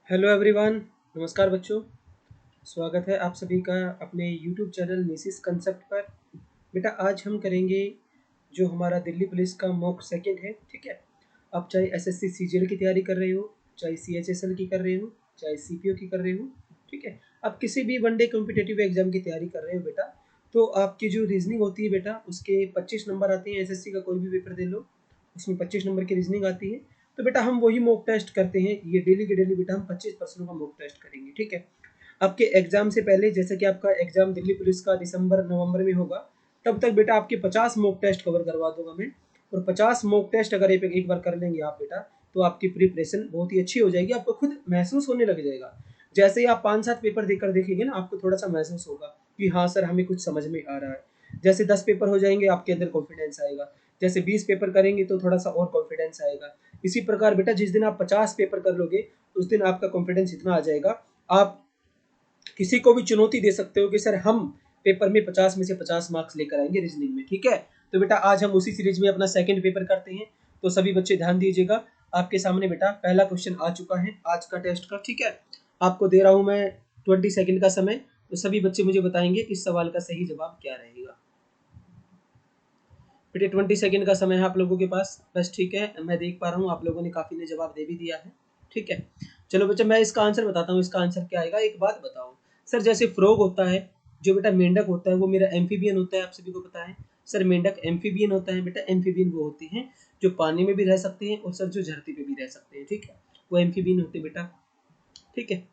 Hello everyone. नमस्कार बच्चों। स्वागत है आप सभी का अपने यूट्यूब चैनल निसिस कंसेप्ट पर। बेटा आज हम करेंगे जो हमारा दिल्ली पुलिस का मॉक सेकंड है। ठीक है, आप चाहे एसएससी सीजीएल की तैयारी कर रहे हो, चाहे सीएचएसएल की कर रहे हो, चाहे सीपीओ की कर रहे हो, ठीक है, आप किसी भी वनडे कॉम्पिटेटिव एग्जाम की तैयारी कर रहे हो बेटा, तो आपकी जो रीजनिंग होती है बेटा उसके 25 नंबर आते हैं। एसएससी का कोई भी पेपर दे लो उसमें 25 नंबर की रीजनिंग आती है। तो बेटा हम वही मॉक टेस्ट करते हैं, ये डेली के डेली बेटा हम 25 प्रश्नों का मॉक टेस्ट करेंगे। ठीक है, आपके एग्जाम से पहले, जैसे कि आपका एग्जाम दिल्ली पुलिस का दिसंबर नवंबर में होगा, तब तक बेटा आपके 50 मॉक टेस्ट कवर करवा दूंगा मैं। और 50 मॉक टेस्ट अगर एक बार कर लेंगे आप बेटा, तो आपकी प्रिपरेशन बहुत ही अच्छी हो जाएगी। आपको खुद महसूस होने लग जाएगा, जैसे ही आप 5-7 पेपर देकर देखेंगे ना, आपको थोड़ा सा महसूस होगा कि हाँ सर हमें कुछ समझ में आ रहा है। जैसे 10 पेपर हो जाएंगे आपके अंदर कॉन्फिडेंस आएगा, जैसे 20 पेपर करेंगे तो थोड़ा सा और कॉन्फिडेंस आएगा। इसी प्रकार बेटा जिस दिन आप 50 पेपर कर लोगे उस दिन आपका कॉन्फिडेंस इतना आ जाएगा, आप किसी को भी चुनौती दे सकते हो कि सर हम पेपर में 50 में से 50 मार्क्स लेकर आएंगे रीजनिंग में। ठीक है, तो बेटा आज हम उसी सीरीज में अपना सेकंड पेपर करते हैं। तो सभी बच्चे ध्यान दीजिएगा, आपके सामने बेटा पहला क्वेश्चन आ चुका है आज का टेस्ट का। ठीक है, आपको दे रहा हूं मैं 20 सेकंड का समय, तो सभी बच्चे मुझे बताएंगे इस सवाल का सही जवाब क्या रहेगा। बेटे 20 सेकंड का समय है आप लोगों के पास बस। ठीक है, मैं देख पा रहा हूँ आप लोगों ने काफी ने जवाब दे भी दिया है। ठीक है, चलो बच्चा मैं इसका आंसर बताता हूँ। इसका आंसर क्या आएगा, एक बात बताओ सर, जैसे फ्रॉग होता है, जो बेटा मेंढक होता है वो मेरा एम्फीबियन होता है, आप सभी को पता है। सर मेंढक एम्फीबियन होता है बेटा, एम्फीबियन वो होते हैं जो पानी में भी रह सकते हैं और सर जो धरती पे भी रह सकते हैं। ठीक है, वो एम्फीबियन होते हैं बेटा। ठीक है,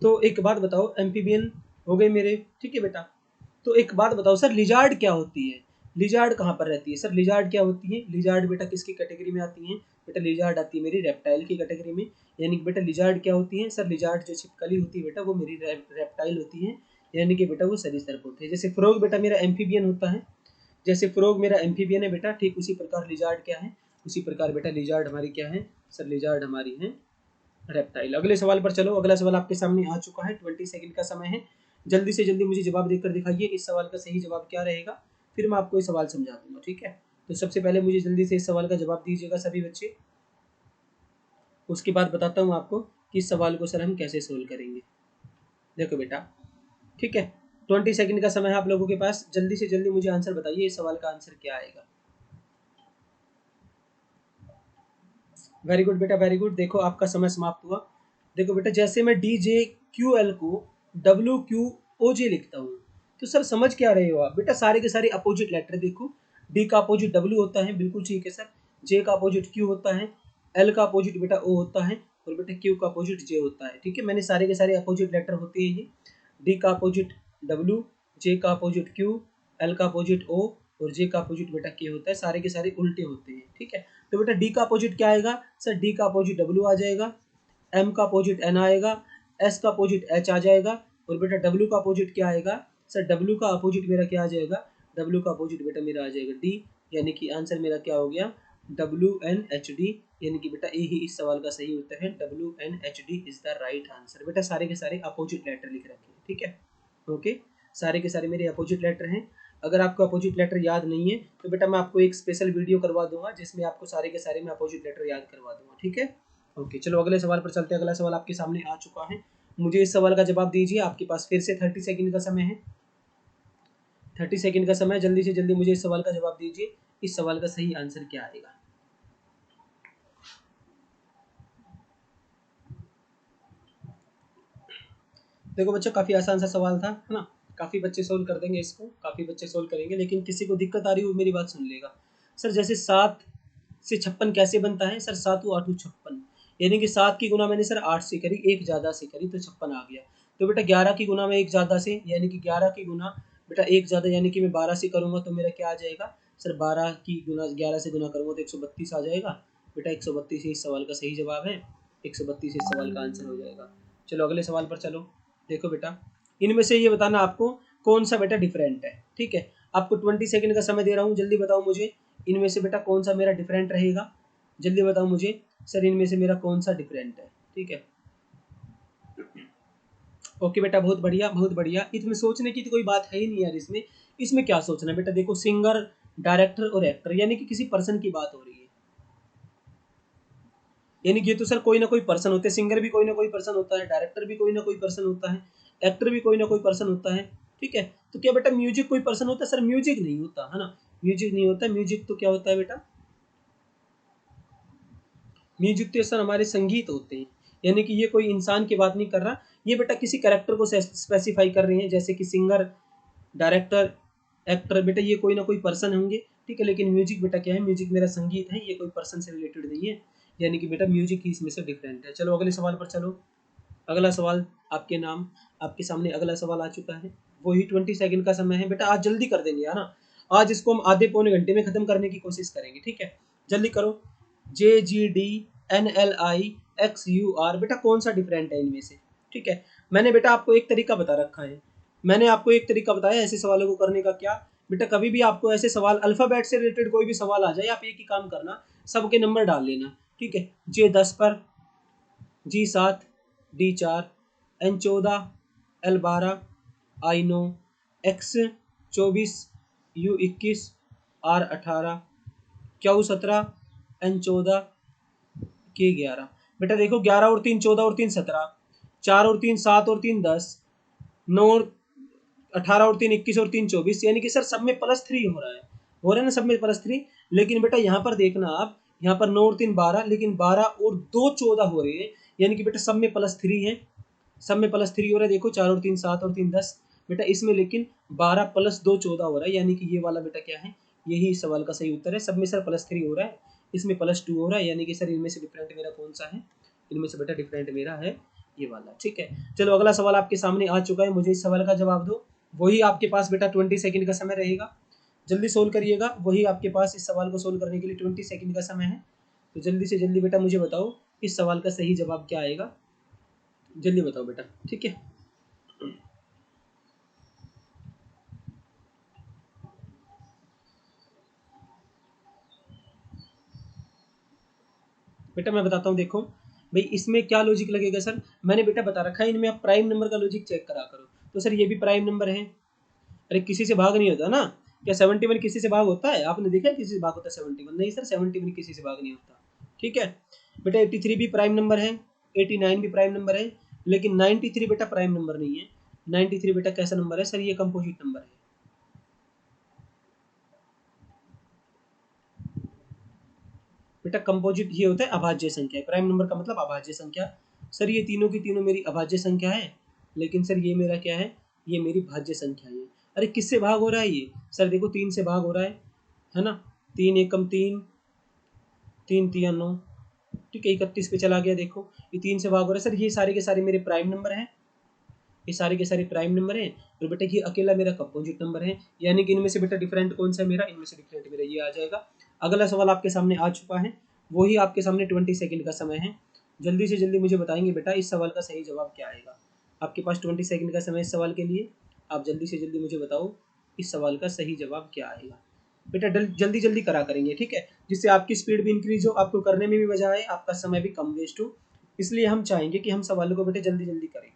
तो एक बात बताओ, एम्फीबियन हो गए मेरे। ठीक है बेटा, तो एक बात बताओ सर, लिजार्ड क्या होती है? लिजार्ड कहाँ पर रहती है? सर लिजार्ड क्या होती है? लिजार्ड बेटा किसकी कैटेगरी में आती है? बेटा लिजार्ड आती है मेरी रेप्टाइल की कैटेगरी में। यानी कि बेटा लिजार्ड क्या होती है? सर लिजार्ड जो छिपकली होती है बेटा वो मेरी रेप्टाइल होती है, यानी कि बेटा वो सरीसृप होते हैं। जैसे फ्रॉग बेटा मेरा एम्फीबियन होता है, जैसे फ्रॉग मेरा एम्फीबियन है बेटा, ठीक उसी प्रकार लिजार्ड क्या है? उसी प्रकार बेटा लिजार्ड हमारी क्या है? सर लिजार्ड हमारी है रेप्टाइल। अगले सवाल पर चलो, अगला सवाल आपके सामने आ चुका है, 20 सेकंड का समय है। जल्दी से जल्दी मुझे जवाब देकर दिखाइए इस सवाल का सही जवाब क्या रहेगा, फिर मैं आपको ये सवाल समझा दूंगा। ठीक है, तो सबसे पहले मुझे जल्दी से इस सवाल का जवाब दीजिएगा सभी बच्चे, उसके बाद बताता हूँ आपको कि इस सवाल को सर हम कैसे सोल्व करेंगे। देखो बेटा, ठीक है, 20 सेकंड का समय है आप लोगों के पास, जल्दी से जल्दी मुझे आंसर बताइए इस सवाल का आंसर क्या आएगा। वेरी गुड बेटा, वेरी गुड। देखो आपका समय समाप्त हुआ। देखो बेटा, जैसे मैं डी जे क्यू एल को डब्ल्यू क्यू ओ जे लिखता हूँ, तो सर समझ क्या रहे हो आप बेटा? सारे के सारे अपोजिट लेटर देखो, डी का अपोजिट डब्ल्यू होता है, बिल्कुल ठीक है सर। जे का अपोजिट क्यू होता है, एल का अपोजिट बेटा ओ होता है, और बेटा क्यू का अपोजिट जे होता है। ठीक है, मैंने सारे के सारे अपोजिट लेटर होते हैं ये। डी का अपोजिट डब्ल्यू, जे का अपोजिट क्यू, एल का अपोजिट ओ, और जे का अपोजिट बेटा के होता है। सारे के सारे उल्टे होते हैं। ठीक है, तो बेटा डी का अपोजिट क्या आएगा? सर डी का अपोजिट डब्ल्यू आ जाएगा, एम का अपोजिट एन आएगा, एस का अपोजिट एच आ जाएगा, और बेटा डब्ल्यू का अपोजिट क्या आएगा? सर डब्ल्यू का अपोजिट मेरा क्या आ जाएगा? डब्ल्यू का अपोजिट बेटा मेरा आ जाएगा डी, यानी कि आंसर मेरा क्या हो गया? डब्ल्यू एन एच डी, यानी कि बेटा ए ही इस सवाल का सही उत्तर है। W N H D is the right answer. बेटा सारे के सारे अपोजिट लेटर लिख रखे हैं। ठीक है, ओके, सारे के सारे मेरे अपोजिट लेटर हैं। अगर आपको अपोजिट लेटर याद नहीं है तो बेटा मैं आपको एक स्पेशल वीडियो करवा दूंगा जिसमें आपको सारे के सारे मैं अपोजिट लेटर याद करवा दूंगा। ठीक है, ओके, चलो अगले सवाल पर चलते हैं। अगला सवाल आपके सामने आ चुका है, मुझे इस सवाल का जवाब दीजिए। आपके पास फिर से 30 सेकंड का समय है। 30 सेकंड का समय, जल्दी से जल्दी मुझे इस सवाल का जवाब दीजिए। इस सवाल का सही आंसर क्या आएगा? देखो बच्चों, काफी आसान सा सवाल था, है ना? काफी बच्चे सोल्व कर देंगे इसको, काफी बच्चे सोल्व करेंगे, लेकिन किसी को दिक्कत आ रही हो मेरी बात सुन लेगा। सर जैसे 7 से 56 कैसे बनता है? सर 7 8 56, यानी कि 7 की गुना मैंने सर 8 से करी, एक ज्यादा से करी तो 56 आ गया। तो बेटा 11 की गुना में एक ज्यादा से, यानी कि 11 की गुना बेटा एक ज्यादा, यानी कि मैं 12 से करूंगा तो मेरा क्या आ जाएगा? सर 12 की गुना 11 से गुना करूंगा तो 132 आ जाएगा। बेटा 132 ही इस सवाल का सही जवाब है, 132 इस सवाल का आंसर हो जाएगा। चलो अगले सवाल पर चलो। देखो बेटा, इनमें से ये बताना आपको कौन सा बेटा डिफरेंट है। ठीक है, आपको 20 सेकंड का समय दे रहा हूँ, जल्दी बताओ मुझे इनमें से बेटा कौन सा मेरा डिफरेंट रहेगा। जल्दी बताओ मुझे सर इनमें से मेरा कौन सा डिफरेंट है। ठीक है, ओके बेटा, बहुत बढ़िया बहुत बढ़िया। इसमें सोचने की तो कोई बात है ही नहीं यार, इसमें इसमें क्या सोचना बेटा? देखो सिंगर, डायरेक्टर और एक्टर, यानी कि किसी पर्सन की बात हो रही है, यानी कि ये तो सर कोई ना कोई पर्सन होते हैं, सिंगर भी कोई ना कोई पर्सन होता है, डायरेक्टर भी कोई ना कोई पर्सन होता है, एक्टर भी कोई ना कोई पर्सन होता है, ठीक है। तो क्या बेटा म्यूजिक कोई पर्सन होता है? सर म्यूजिक नहीं होता है ना, म्यूजिक नहीं होता। म्यूजिक तो क्या होता है बेटा? म्यूजिक तो सर हमारे संगीत होते हैं, यानी कि ये कोई इंसान की बात नहीं कर रहा, ये बेटा किसी कैरेक्टर को स्पेसिफाई कर रहे हैं, जैसे कि सिंगर, डायरेक्टर, एक्टर, बेटा ये कोई ना कोई पर्सन होंगे, ठीक है। लेकिन म्यूजिक बेटा क्या है? म्यूजिक मेरा संगीत है, ये कोई पर्सन से रिलेटेड नहीं है, यानी कि बेटा म्यूजिक ही इसमें से डिफरेंट है। चलो अगले सवाल पर चलो। अगला सवाल आपके नाम, आपके सामने अगला सवाल आ चुका है। वही 20 सेकंड का समय है बेटा, आज जल्दी कर देंगे है ना। आज इसको हम आधे पौने घंटे में खत्म करने की कोशिश करेंगे, ठीक है। जल्दी करो। JGDNLIXUR, बेटा कौन सा डिफरेंट है इनमें से? ठीक है, मैंने बेटा आपको एक तरीका बता रखा है, मैंने आपको एक तरीका बताया ऐसे सवालों को करने का। क्या बेटा, कभी भी आपको ऐसे सवाल अल्फाबेट से रिलेटेड कोई भी सवाल आ जाए, आप एक ही काम करना, सबके नंबर डाल लेना, ठीक है। J10 पर, G7, D4, N14, L12, I9, X24, U21, R18, Q17, N14, K11। बेटा देखो 11 और 3 14 और 3 17, 4 और 3 7 और 3 10, 9 और 18 और 3 21 और 3 24, यानी कि सर सब में +3 हो रहा है, हो रहा है ना सब में +3। लेकिन बेटा यहाँ पर देखना आप, यहाँ पर 9 और 3 12, लेकिन 12 और 2 14 हो रहे हैं, यानी कि बेटा सब में +3 है, सब में +3 हो रहा है। देखो 4 और 3 7 और 3 10, बेटा इसमें लेकिन 12 + 2 14 हो रहा है, यानी कि ये वाला बेटा क्या है? यही इस सवाल का सही उत्तर है। सब में सर +3 हो रहा है, इसमें +2 हो रहा है, यानी कि सर इनमें से डिफरेंट मेरा कौन सा है? इनमें से बेटा डिफरेंट मेरा है ये वाला, ठीक है। चलो अगला सवाल आपके सामने आ चुका है, मुझे इस सवाल का जवाब दो। वही आपके पास बेटा 20 सेकंड का समय रहेगा, जल्दी सोल्व करिएगा। वही आपके पास इस सवाल को सोल्व करने के लिए 20 सेकंड का समय है, तो जल्दी से जल्दी बेटा मुझे बताओ इस सवाल का सही जवाब क्या आएगा, जल्दी बताओ बेटा, ठीक है। बेटा मैं बताता हूँ, देखो भाई इसमें क्या लॉजिक लगेगा सर, मैंने बेटा बता रखा है इनमें आप प्राइम नंबर का लॉजिक चेक करा करो। तो सर ये भी प्राइम नंबर है, अरे किसी से भाग नहीं होता ना, क्या 71 किसी से भाग होता है? आपने देखा है किसी से भाग होता है 71? नहीं सर, 71 किसी से भाग नहीं होता, ठीक है। बेटा 83 भी प्राइम नंबर है, 89 भी प्राइम नंबर है, लेकिन 93 बेटा प्राइम नंबर नहीं है। 93 बेटा कैसा नंबर है सर? ये कंपोजिट नंबर है। बेटा कंपोजिट ये होता है अभाज्य संख्या, प्राइम नंबर का मतलब अभाज्य संख्या। सर ये तीनों की तीनों मेरी अभाज्य संख्या है, लेकिन सर ये मेरा क्या है? ये मेरी भाज्य संख्या है। अरे किससे भाग हो रहा है ये? सर देखो 3 से भाग हो रहा है ना, 3 एकम 3, 3 तिया 9, ठीक है, 31 पे चला गया। देखो ये 3 से भाग हो रहा है सर, ये सारे के सारे मेरे प्राइम नंबर हैं, ये सारे के सारे प्राइम नंबर हैं। और बेटा ये अकेला मेरा कंपोजिट नंबर है, यानी कि इनमें से बेटा डिफरेंट कौन सा है मेरा? इनमें से डिफरेंट मेरा ये आ जाएगा। अगला सवाल आपके सामने आ चुका है, वही आपके सामने 20 सेकंड का समय है, जल्दी से जल्दी मुझे बताएंगे बेटा इस सवाल का सही जवाब क्या आएगा। आपके पास 20 सेकंड का समय इस सवाल के लिए, आप जल्दी से जल्दी मुझे बताओ इस सवाल का सही जवाब क्या आएगा। बेटा जल्दी जल्दी करा करेंगे, ठीक है, जिससे आपकी स्पीड भी इंक्रीज हो, आपको करने में भी मजा आए, आपका समय भी कम वेस्ट हो। इसलिए हम चाहेंगे कि हम सवालों को बेटे जल्दी जल्दी करें।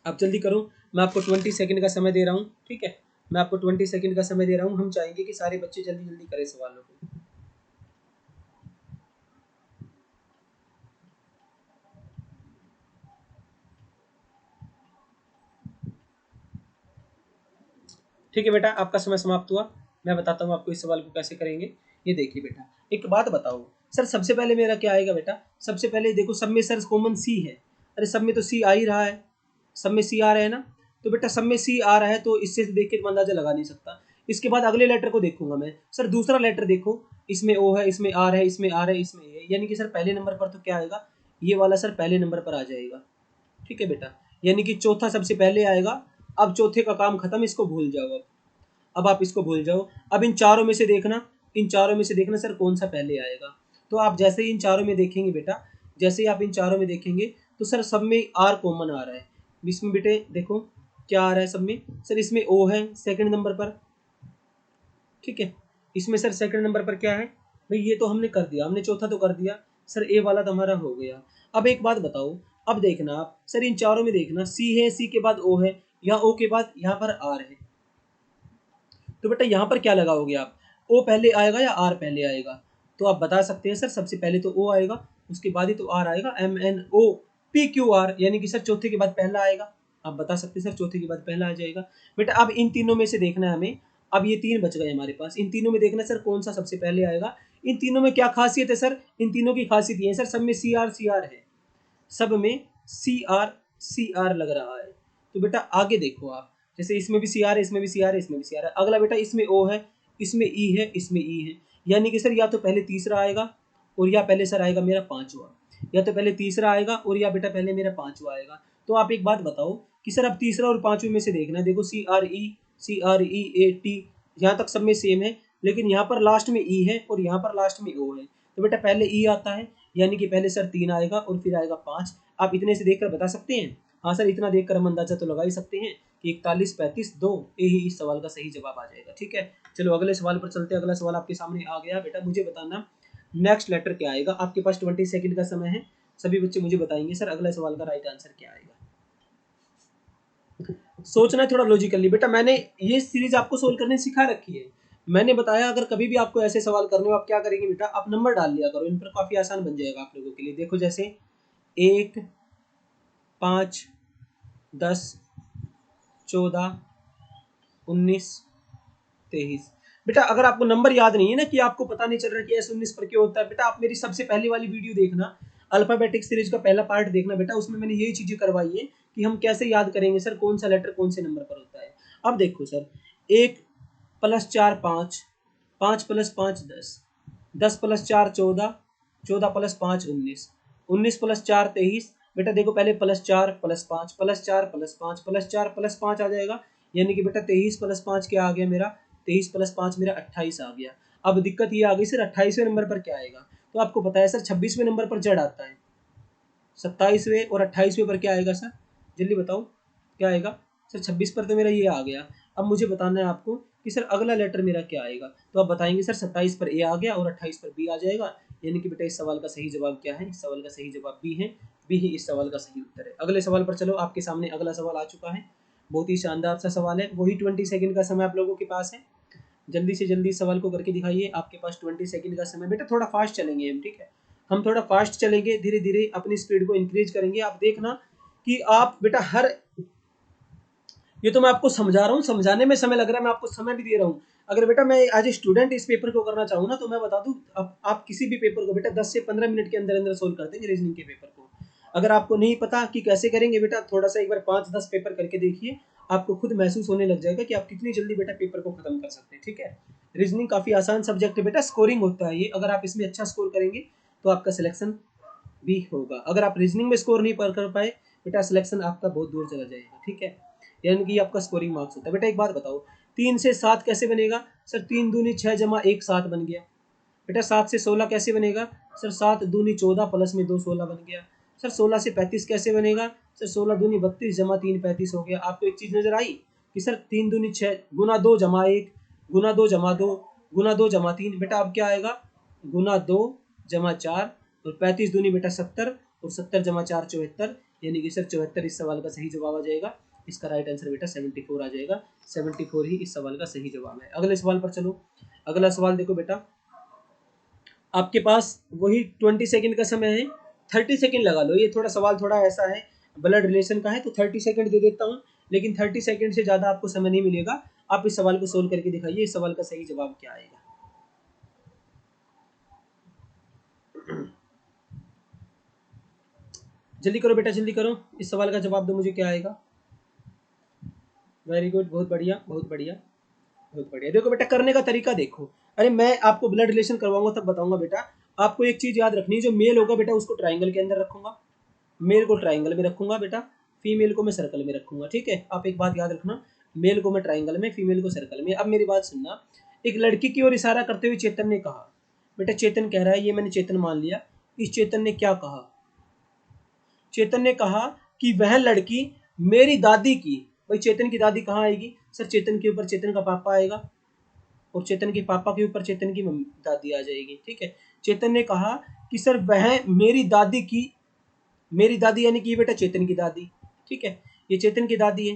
आप जल्दी करो, मैं आपको 20 सेकंड का समय दे रहा हूँ, ठीक है, मैं आपको 20 सेकंड का समय दे रहा हूँ। हम चाहेंगे कि सारे बच्चे जल्दी जल्दी करें सवालों को। ठीक है बेटा, आपका समय समाप्त हुआ। मैं बताता हूँ आपको इस सवाल को कैसे करेंगे। ये देखिए बेटा, एक बात बताओ सर, सबसे पहले मेरा क्या आएगा बेटा? सबसे पहले देखो सब में सर कॉमन सी है, अरे सब में तो सी आ ही रहा है, सब में सी आ रहा है ना, तो बेटा सब में सी आ रहा है, तो इससे देख के तो अंदाजा लगा नहीं सकता। इसके बाद अगले लेटर को देखूंगा मैं, सर दूसरा लेटर देखो, इसमें ओ है, इसमें आर है, इसमें आर है, इसमें ए है, यानी कि सर पहले नंबर पर तो क्या आएगा? ये वाला सर पहले नंबर पर आ जाएगा, ठीक है बेटा, यानी कि चौथा सबसे पहले आएगा। अब चौथे का काम खत्म, इसको भूल जाओ। अब आप इसको भूल जाओ। अब इन चारों में से देखना, इन चारों में से देखना सर कौन सा पहले आएगा। तो आप जैसे ही इन चारों में देखेंगे बेटा, जैसे ही आप इन चारों में देखेंगे, तो सर सब में आर कॉमन आ रहा है। इसमें बेटे देखो क्या आ रहा है सब में, सर इसमें ओ है सेकंड नंबर पर, ठीक है, इसमें सर सेकंड नंबर पर क्या है भाई? ये तो हमने कर दिया, हमने चौथा तो कर दिया सर, ए वाला तो हमारा हो गया। अब एक बात बताओ, अब देखना आप सर इन चारों में देखना, सी है, सी के बाद ओ है, या ओ के बाद यहाँ पर आर है, तो बेटा यहाँ पर क्या लगाओगे आप? ओ पहले आएगा या आर पहले आएगा? तो आप बता सकते हैं सर सबसे पहले तो ओ आएगा, उसके बाद ही तो आर आएगा, MNOPQR, यानी कि सर चौथे के बाद पहला आएगा। आप बता सकते हैं सर चौथे के बाद पहला आ जाएगा। बेटा अब इन तीनों में से देखना है हमें, अब ये 3 बच गए हमारे पास, इन तीनों में देखना सर कौन सा सबसे पहले आएगा। इन तीनों में क्या खासियत है सर, इन तीनों की खासियत ये है सर, सब में CR है, सब में CR लग रहा है। तो बेटा आगे देखो आप, जैसे इसमें भी CR है, इसमें भी CR है, इसमें भी CR है। अगला बेटा इसमें O है, इसमें E है, इसमें E है, यानी कि सर या तो पहले तीसरा आएगा और या पहले सर आएगा मेरा पांचवा, या तो पहले तीसरा आएगा और या बेटा पहले मेरा पांचवा आएगा। तो आप एक बात बताओ कि सर अब तीसरा और पांचवे में से देखना है। देखो CREAT यहाँ तक सब में सेम है, लेकिन यहाँ पर लास्ट में E है और यहाँ पर लास्ट में O है। तो बेटा पहले E आता है, यानी कि पहले सर 3 आएगा और फिर आएगा 5। आप इतने से देखकर बता सकते हैं? हाँ सर, इतना देखकर हम अंदाजा तो लगा ही सकते हैं कि 41, 35, 2 यही इस सवाल का सही जवाब आ जाएगा। ठीक है, चलो अगले सवाल पर चलते हैं। अगला सवाल आपके सामने आ गया। बेटा मुझे बताना नेक्स्ट लेटर क्या आएगा। आपके पास 20 सेकंड का समय है, सभी बच्चे मुझे बताएंगे सर अगले सवाल का राइट आंसर क्या आएगा। सोचना है थोड़ा लॉजिकली। बेटा मैंने ये सीरीज आपको सोल्व करने सिखा रखी है। मैंने बताया अगर कभी भी आपको ऐसे सवाल करने हो, आप क्या करेंगे बेटा, आप नंबर डाल लिया करो, इन पर काफी आसान बन जाएगा आप लोगों के लिए। देखो जैसे 1, 5, 10, 14, 19, 23। बेटा अगर आपको नंबर याद नहीं है ना, कि आपको पता नहीं चल रहा कि S19 पर क्यों होता है, बेटा आप मेरी सबसे पहली वाली वीडियो देखना, अल्फाबेटिक सीरीज का पहला पार्ट देखना बेटा, उसमें मैंने यही चीजें करवाई है कि हम कैसे याद करेंगे सर कौन सा लेटर कौन से नंबर पर होता है। अब देखो सर, 1 + 4 5, 5 + 5 10, 10 + 4 14, 14 + 5 19, 19 + 4 23। बेटा देखो पहले +4 + 5 +4 + 5 +4 + 5 आ जाएगा, यानी कि बेटा 23 + 5 क्या आ गया मेरा, 23 + 5 मेरा 28 आ गया। अब दिक्कत ये आ गई सर 28वें नंबर पर क्या आएगा। तो आपको पता है सर 26वें नंबर पर Z आता है, 27वें और 28वें पर क्या आएगा सर, जल्दी बताओ क्या आएगा सर। 26 पर तो मेरा ये आ गया। अब मुझे बताना है आपको कि सर अगला लेटर मेरा क्या आएगा। तो आप बताएंगे सर 27 पर A आ गया और 28 पर B आ जाएगा, यानी कि बेटा इस सवाल का सही जवाब क्या है, इस सवाल का सही जवाब B है। B ही इस सवाल का सही उत्तर है। अगले सवाल पर चलो, आपके सामने अगला सवाल आ चुका है, बहुत ही शानदार सा सवाल है। वही 20 सेकंड का समय आप लोगों के पास है, जल्दी से जल्दी इस सवाल को करके दिखाइए। आपके पास 20 सेकंड का समय। बेटा थोड़ा फास्ट चलेंगे हम, ठीक है, हम थोड़ा फास्ट चलेंगे, धीरे धीरे अपनी स्पीड को इंक्रीज करेंगे। आप देखना कि आप बेटा हर, ये तो मैं आपको समझा रहा हूँ, समझाने में समय लग रहा है, मैं आपको समय भी दे रहा हूँ। अगर बेटा मैं एज ए स्टूडेंट इस पेपर को करना चाहूँ ना, तो मैं बता दूं आप किसी भी पेपर को बेटा 10 से 15 मिनट के अंदर अंदर सोल्व कर देंगे रीजनिंग के पेपर को। अगर आपको नहीं पता कि कैसे करेंगे बेटा, थोड़ा सा एक बार 5-10 पेपर करके देखिए, आपको खुद महसूस होने लग जाएगा कि आप कितनी जल्दी बेटा पेपर को खत्म कर सकते हैं। ठीक है, रीजनिंग काफी आसान सब्जेक्ट है बेटा, स्कोरिंग होता है ये, अगर आप इसमें अच्छा स्कोर करेंगे तो आपका सिलेक्शन भी होगा। अगर आप रीजनिंग में स्कोर नहीं कर पाए बेटा, सिलेक्शन आपका बहुत दूर चला जाएगा। ठीक है, यानी कि आपका स्कोरिंग मार्क्स होता है। बेटा एक बात बताओ, 3 से 7 कैसे बनेगा सर, 3 दूनी 6 जमा 1 7 बन गया। बेटा 7 से 16 कैसे बनेगा सर, 7 दूनी 14 प्लस में 2 16 बन गया। सर 16 से 35 कैसे बनेगा सर, 16 दूनी 32 जमा 3 35 हो गया। आपको एक चीज नजर आई कि सर 3 दूनी 6 गुना 2 जमा 1 गुना 2 जमा 2 गुना 2 जमा 3। बेटा अब क्या आएगा, गुना 2 जमा 4 और 35 दूनी बेटा 70 और 70 जमा 4 74, यानी कि सर 74 इस सवाल का सही जवाब आ जाएगा। इसका राइट आंसर बेटा 74 आ जाएगा। 74 ही इस सवाल का सही जवाब है। अगले सवाल पर चलो। अगला सवाल देखो बेटा, आपके पास वही 20 सेकंड का समय है, 30 सेकंड लगा लो। ये थोड़ा सवाल थोड़ा ऐसा है, ब्लड रिलेशन का है, तो 30 सेकंड दे देता हूँ, लेकिन 30 सेकंड से ज़्यादा आपको समय नहीं मिलेगा। आप इस सवाल को सोल्व करके दिखाइए, इस सवाल का सही जवाब क्या आएगा। जल्दी करो बेटा, जल्दी करो, इस सवाल का जवाब दो मुझे, क्या आएगा। वेरी गुड, बहुत बढ़िया बहुत बढ़िया बहुत बढ़िया। देखो बेटा करने का तरीका देखो, अरे मैं आपको ब्लड रिलेशन करवाऊंगा तब बताऊंगा बेटा। आपको एक चीज याद रखनी है, जो मेल होगा बेटा उसको ट्राइंगल के अंदर रखूंगा, मेल को ट्राइंगल में रखूंगा बेटा, फीमेल को मैं सर्कल में रखूंगा। ठीक है, आप एक बात याद रखना, मेल को मैं ट्राइंगल में, फीमेल को सर्कल में। अब मेरी बात सुनना, एक लड़की की ओर इशारा करते हुए चेतन ने कहा, बेटा चेतन कह रहा है, ये मैंने चेतन मान लिया, इस चेतन ने क्या कहा, चेतन ने कहा कि वह लड़की मेरी दादी की, भाई चेतन की दादी कहाँ आएगी सर, चेतन के ऊपर चेतन का पापा आएगा और चेतन के पापा के ऊपर चेतन की दादी आ जाएगी। ठीक है, चेतन ने कहा कि सर वह मेरी दादी की, मेरी दादी यानी कि ये बेटा चेतन की दादी, ठीक है, ये चेतन की दादी है,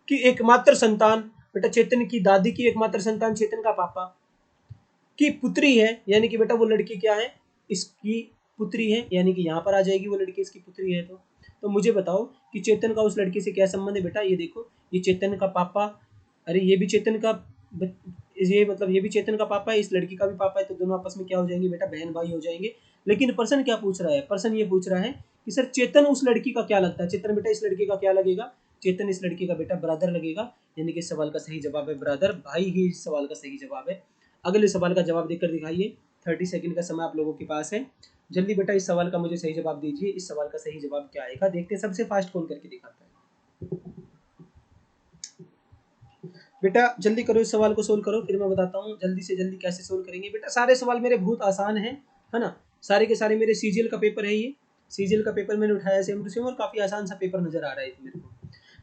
कि एकमात्र संतान, बेटा चेतन की दादी की एकमात्र संतान चेतन का पापा की पुत्री है, यानी कि बेटा वो लड़की क्या है, इसकी पुत्री है, यानी कि यहाँ पर आ जाएगी वो लड़की इसकी पुत्री है। तो मुझे बताओ कि चेतन का उस लड़की से क्या संबंध है बेटा। ये देखो, ये चेतन का पापा, अरे ये भी चेतन का ये मतलब ये भी चेतन का पापा है, इस लड़की का भी पापा है, तो दोनों आपस में क्या हो जाएंगे बेटा, बहन भाई हो जाएंगे। लेकिन प्रश्न क्या पूछ रहा है, प्रश्न ये पूछ रहा है कि सर चेतन उस लड़की का क्या लगता है। चेतन बेटा इस लड़की का क्या लगेगा, चेतन इस लड़की का बेटा ब्रदर लगेगा, यानी कि इस सवाल का सही जवाब है ब्रदर, भाई ही इस सवाल का सही जवाब है। अगले सवाल का जवाब देकर दिखाइए, 30 सेकंड का समय आप लोगों के पास है। जल्दी बेटा इस सवाल का मुझे सही जवाब दीजिए, इस सवाल का सही जवाब क्या आएगा, देखते हैं सबसे फास्ट कौन करके दिखाता है। बेटा जल्दी करो, इस सवाल को सोल्व करो, फिर मैं बताता हूँ जल्दी से जल्दी कैसे सोल्व करेंगे। बेटा सारे सवाल मेरे बहुत आसान है ना, सारे के सारे मेरे सीजीएल का पेपर है, ये सीजीएल का पेपर मैंने उठाया सेम टू सेम, और काफी आसान सा पेपर नजर आ रहा है मेरे को।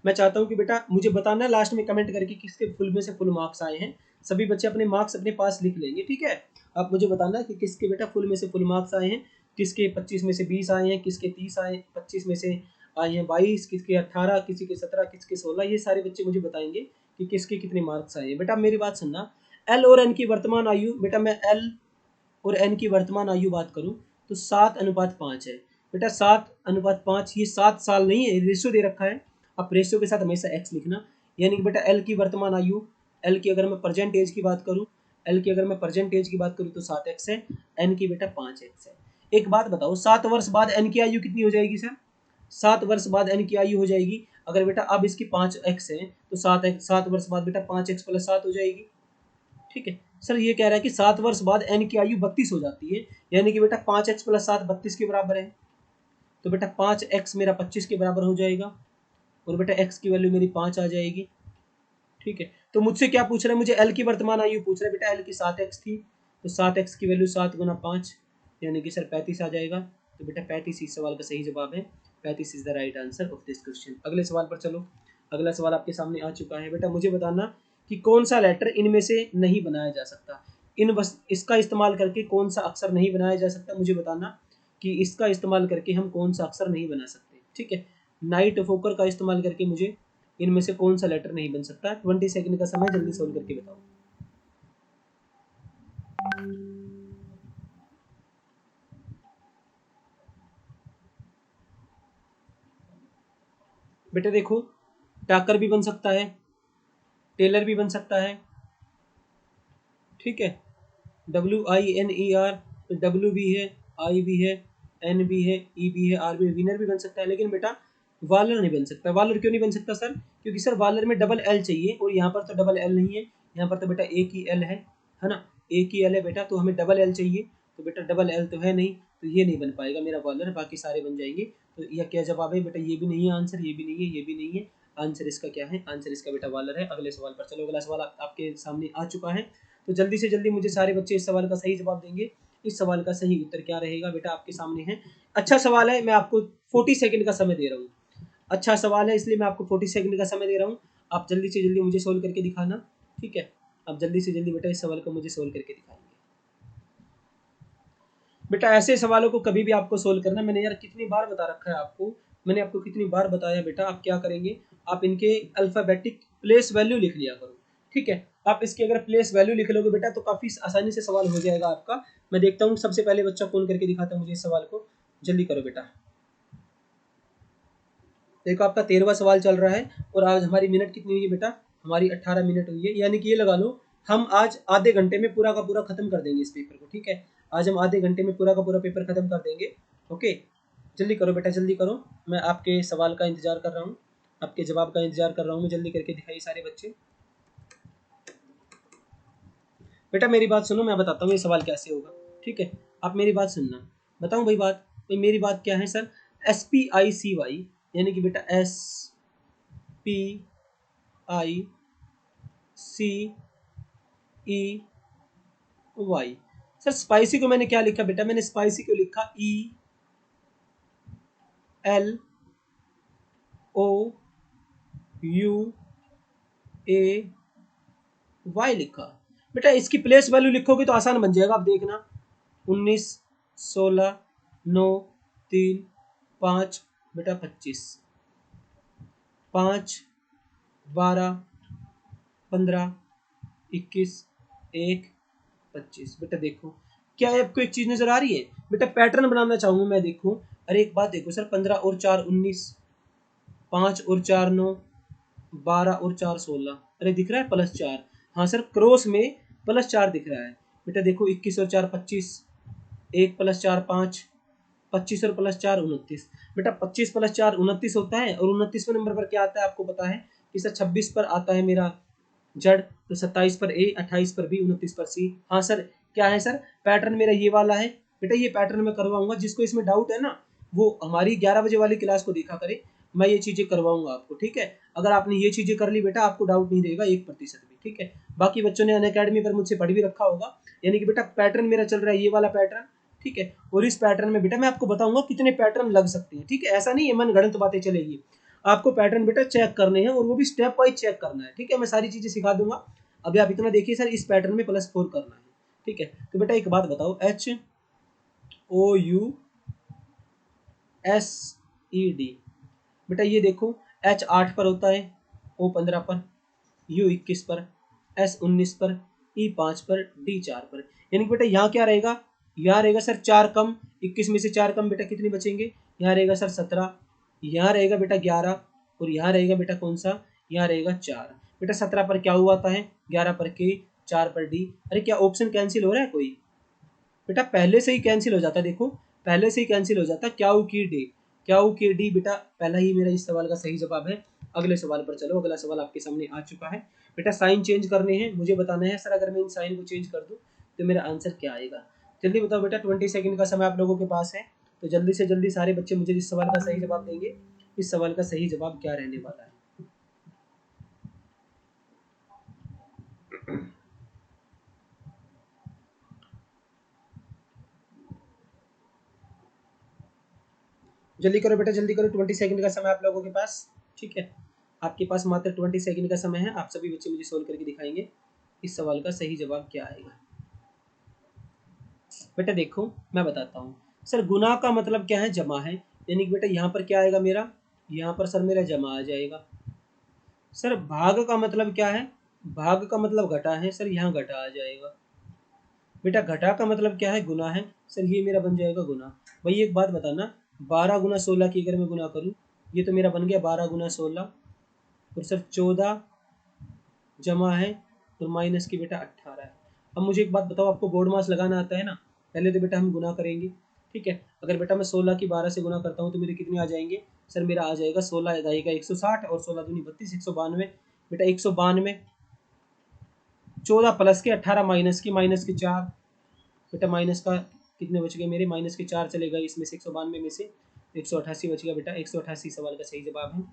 मैं चाहता हूँ कि बेटा मुझे बताना लास्ट में कमेंट करके किसके फुल में से फुल मार्क्स आए हैं। सभी बच्चे अपने मार्क्स अपने पास लिख लेंगे, ठीक है। आप मुझे बताना कि किसके बेटा फुल में से फुल मार्क्स आए हैं, किसके 25 में से 20 आए हैं, किसके 30 आए, 25 में से आए हैं 22, किसके 18, किसी के 17, किसके 16, ये सारे बच्चे मुझे बताएंगे कि किसके कितने मार्क्स आए हैं। बेटा मेरी बात सुनना, एल और एन की वर्तमान आयु, बेटा मैं एल और एन की वर्तमान आयु बात करूं तो 7:5 है। बेटा 7:5, ये 7 साल नहीं है, रेशियो दे रखा है। आप रेशियो के साथ हमेशा एक्स लिखना, यानी कि बेटा एल की वर्तमान आयु, एल की अगर मैं प्रेजेंट एज की बात करूं, एल की अगर मैं प्रेजेंट एज की बात करूं तो 7x है, एन की बेटा 5x है। एक बात बताओ, 7 वर्ष बाद एन की आयु कितनी हो जाएगी सर, 7 वर्ष बाद एन की आयु हो जाएगी, अगर बेटा अब इसकी 5x है तो 7 वर्ष बाद बेटा 5x + 7 हो जाएगी, ठीक है। सर ये कह रहा है कि 7 वर्ष बाद एन की आयु 32 हो जाती है, यानी कि बेटा 5x + 7 32 के बराबर है, तो बेटा 5x मेरा 25 के बराबर हो जाएगा, और बेटा x की वैल्यू मेरी 5 आ जाएगी, ठीक है। तो मुझसे क्या पूछ रहा है, मुझे l की वर्तमान आयु पूछ रहा है। बेटा l की 7x थी, तो 7x की वैल्यू 7 × 5 यानी कि सर 35 आ जाएगा, तो बेटा 35 इस सवाल का सही जवाब है, 35 is the right answer of this question. अगले सवाल पर चलो, अगला सवाल आपके सामने आ चुका है। बेटा मुझे बताना कि कौन सा लेटर इनमें से नहीं बनाया जा सकता, इन बस इसका इस्तेमाल करके कौन सा अक्षर नहीं बनाया जा सकता, मुझे बताना कि इसका इस्तेमाल करके हम कौन सा अक्षर नहीं बना सकते, ठीक है। नाइट फोकर का इस्तेमाल करके मुझे इनमें से कौन सा लेटर नहीं बन सकता। 20 सेकंड का समय, जल्दी सोल्व करके बताओ। बेटा देखो, टाकर भी बन सकता है, टेलर भी बन सकता है, ठीक है, WINER, डब्ल्यू भी है, आई भी है, एन भी है, ई भी है, आर भी है, विनर भी बन सकता है, लेकिन बेटा वालर नहीं बन सकता। वालर क्यों नहीं बन सकता सर, क्योंकि सर वालर में डबल एल चाहिए, और यहाँ पर तो डबल एल नहीं है, यहाँ पर तो बेटा एक ही एल है ना, एक ही एल है बेटा, तो हमें डबल एल चाहिए, तो बेटा डबल एल तो है नहीं, तो ये नहीं बन पाएगा मेरा वालर, बाकी सारे बन जाएंगे। तो यह क्या जवाब है बेटा, ये भी नहीं है आंसर, ये भी नहीं है, ये भी नहीं है, आंसर इसका क्या है, आंसर इसका बेटा वालर है। अगले सवाल पर चलो, अगला सवाल आपके सामने आ चुका है, तो जल्दी से जल्दी मुझे सारे बच्चे इस सवाल का सही जवाब देंगे। इस सवाल का सही उत्तर क्या रहेगा बेटा, आपके सामने है। अच्छा सवाल है, मैं आपको 40 सेकंड का समय दे रहा हूँ, अच्छा सवाल है इसलिए मैं आपको 40 सेकंड का समय दे रहा हूँ। आप जल्दी से जल्दी मुझे सोल्व करके दिखाना, ठीक है। आप जल्दी से जल्दी बेटा इस सवाल को मुझे सोल्व करके दिखाएंगे। बेटा ऐसे सवालों को कभी भी आपको सोल्व करना, मैंने यार कितनी बार बता रखा है आपको, मैंने आपको कितनी बार बताया बेटा, आप क्या करेंगे, आप इनके अल्फाबेटिक प्लेस वैल्यू लिख लिया करो, ठीक है। आप इसकी अगर प्लेस वैल्यू लिख लोगे बेटा तो काफी आसानी से सवाल हो जाएगा आपका। मैं देखता हूँ सबसे पहले बच्चा कौन करके दिखाता है मुझे इस सवाल को, जल्दी करो बेटा। देखो आपका 13वां सवाल चल रहा है, और आज हमारी मिनट कितनी हुई है बेटा, हमारी 18 मिनट हुई है, यानी कि ये लगा लो हम आज आधे घंटे में पूरा का पूरा खत्म कर देंगे इस पेपर को, ठीक है। आज हम आधे घंटे में पूरा का पूरा पेपर खत्म कर देंगे, ओके। जल्दी करो बेटा, जल्दी करो, मैं आपके सवाल का इंतजार कर रहा हूँ, आपके जवाब का इंतजार कर रहा हूँ मैं, जल्दी करके दिखाइए सारे बच्चे। बेटा मेरी बात सुनो, मैं बताता हूँ ये सवाल कैसे होगा, ठीक है। आप मेरी बात सुनना, बताऊँ भाई बात, भाई मेरी बात क्या है सर, SPICY, यानी कि बेटा SPICEY। सर स्पाइसी को मैंने क्या लिखा बेटा, मैंने स्पाइसी को लिखा ELOUAY लिखा। बेटा इसकी प्लेस वैल्यू लिखोगे तो आसान बन जाएगा, आप देखना, 19, 16, 9, 3, 5, बेटा 25, 5, 12, 15, 21, 1, 25। बेटा देखो क्या आपको एक चीज नजर आ रही है बेटा? पैटर्न बनाना चाहूंगा मैं, देखूं। अरे एक बात देखो सर, 15 और 4 19, 5 और 4 9, 12 और 4 16। अरे दिख रहा है +4। हाँ सर, क्रॉस में +4 दिख रहा है बेटा। देखो 21 और 4 25, 1 +4 5, 25 और +4 29। बेटा 25 + 4 29 होता है, और 29वें नंबर पर क्या आता है आपको पता है कि सर 26 पर आता है मेरा जड़, तो 27 पर ए, 28 पर बी, 29 पर सी। हाँ सर, क्या है सर? पैटर्न मेरा ये वाला है बेटा। ये पैटर्न मैं करवाऊंगा, जिसको इसमें डाउट है ना वो हमारी 11 बजे वाली क्लास को देखा करे। मैं ये चीजें करवाऊंगा आपको, ठीक है? अगर आपने ये चीजें कर ली बेटा, आपको डाउट नहीं रहेगा 1% भी, ठीक है? बाकी बच्चों ने अनअकैडमी पर मुझसे पढ़ भी रखा होगा। यानी कि बेटा पैटर्न मेरा चल रहा है ये वाला पैटर्न, ठीक है? और इस पैटर्न में बेटा मैं आपको बताऊंगा कितने पैटर्न लग सकते हैं, ठीक है? ऐसा नहीं है मन गढ़ंत बातें चलेगी। आपको पैटर्न बेटा चेक करने हैं, और वो भी स्टेप वाइज चेक करना है, ठीक है? मैं सारी चीजें सिखा दूंगा। अभी आप इतना देखिए सर, इस पैटर्न में +4 करना है, ठीक है? तो बेटा एक बात बताओ, HOUSED बेटा ये देखो, H 8 पर होता है, O 15 पर, U 21 पर, S 19 पर, E 5 पर, D 4 पर। यानी कि बेटा यहाँ क्या रहेगा? यहाँ रहेगा सर 4 कम, 21 में से 4 कम बेटा कितने बचेंगे? यहाँ रहेगा सर 17, यहाँ रहेगा बेटा 11, और यहाँ रहेगा बेटा कौन सा? यहाँ रहेगा 4। बेटा 17 पर क्या हुआ आता है? 11 पर K, 4 पर D। अरे क्या ऑप्शन कैंसिल हो रहा है कोई? बेटा पहले से ही कैंसिल हो जाता, देखो पहले से ही कैंसिल हो जाता। क्या की डी, क्या की डी बेटा पहला ही मेरा इस सवाल का सही जवाब है। अगले सवाल पर चलो। अगला सवाल आपके सामने आ चुका है बेटा। साइन चेंज करने हैं, मुझे बताना है सर अगर मैं इन साइन को चेंज कर दूं तो मेरा आंसर क्या आएगा? जल्दी बताओ बेटा, 20 सेकंड का समय आप लोगों के पास है, तो जल्दी से जल्दी सारे बच्चे मुझे इस सवाल का सही जवाब देंगे। इस सवाल का सही जवाब क्या रहने वाला है? जल्दी करो बेटा, जल्दी करो। 20 सेकंड का समय आप लोगों के पास, ठीक है? आपके पास मात्र 20 सेकंड का समय है। आप सभी बच्चे मुझे सोल्व करके दिखाएंगे इस सवाल का सही जवाब क्या आएगा। बेटा देखो मैं बताता हूँ सर, गुना का मतलब क्या है? जमा है। यानी कि बेटा यहाँ पर क्या आएगा मेरा? यहाँ पर सर मेरा जमा आ जाएगा। सर भाग का मतलब क्या है? भाग का मतलब घटा है, सर यहाँ घटा आ जाएगा। बेटा घटा का मतलब क्या है? गुना है, सर ये मेरा बन जाएगा गुना। भाई एक बात बताना, 12 गुना 16 की अगर मैं गुना करूँ, ये तो मेरा बन गया 12 गुना 16, और सर 14 जमा है, और माइनस की बेटा 18 है। अब मुझे एक बात बताओ, आपको बोर्ड मास लगाना आता है ना? पहले तो बेटा हम गुना करेंगे, ठीक है? अगर बेटा मैं 16 की 12 से गुना करता हूँ तो मेरे कितने आ जाएंगे? सर मेरा आ जाएगा 16 आएगा 160, और 16 दूनी 32, 192 बेटा 192। 14 प्लस के 18 माइनस के 4 बेटा, माइनस का कितने बच गए मेरे? माइनस के 4 चलेगा इसमें से, 192 में से 188 बच गया बेटा। 188 सवाल का सही जवाब है।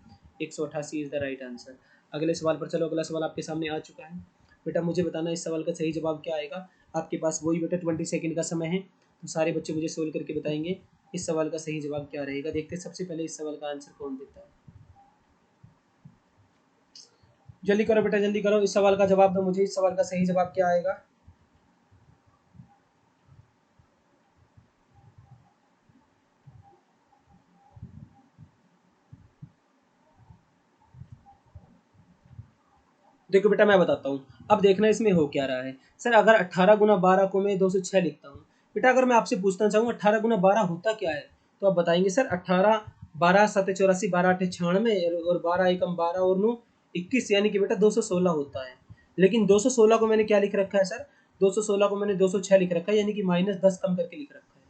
188 इज द राइट आंसर। अगले सवाल पर चलो। अगला सवाल आपके सामने आ चुका है बेटा। मुझे बताना इस सवाल का सही जवाब क्या आएगा। आपके पास वही बेटा 20 सेकंड का समय है, तो सारे बच्चे मुझे सोल्व करके बताएंगे इस सवाल का सही जवाब क्या रहेगा। देखते हैं सबसे पहले इस सवाल का आंसर कौन देता है। जल्दी करो बेटा, जल्दी करो। इस सवाल का जवाब दो मुझे। इस सवाल का सही जवाब क्या आएगा? देखो बेटा मैं बताता हूँ। अब देखना इसमें हो क्या रहा है। सर अगर 18 गुना 12 को मैं 206 लिखता हूँ बेटा, अगर मैं आपसे पूछना चाहूँ 18 गुना 12 होता क्या है, तो आप बताएंगे सर 18, 12 7 84, 12 8 96, और 12 एकम 12 और 9 21, यानी कि बेटा 216 होता है। लेकिन 216 को मैंने क्या लिख रखा है सर? 216 को मैंने 206 लिख रखा है, यानी कि -10 कम करके लिख रखा है,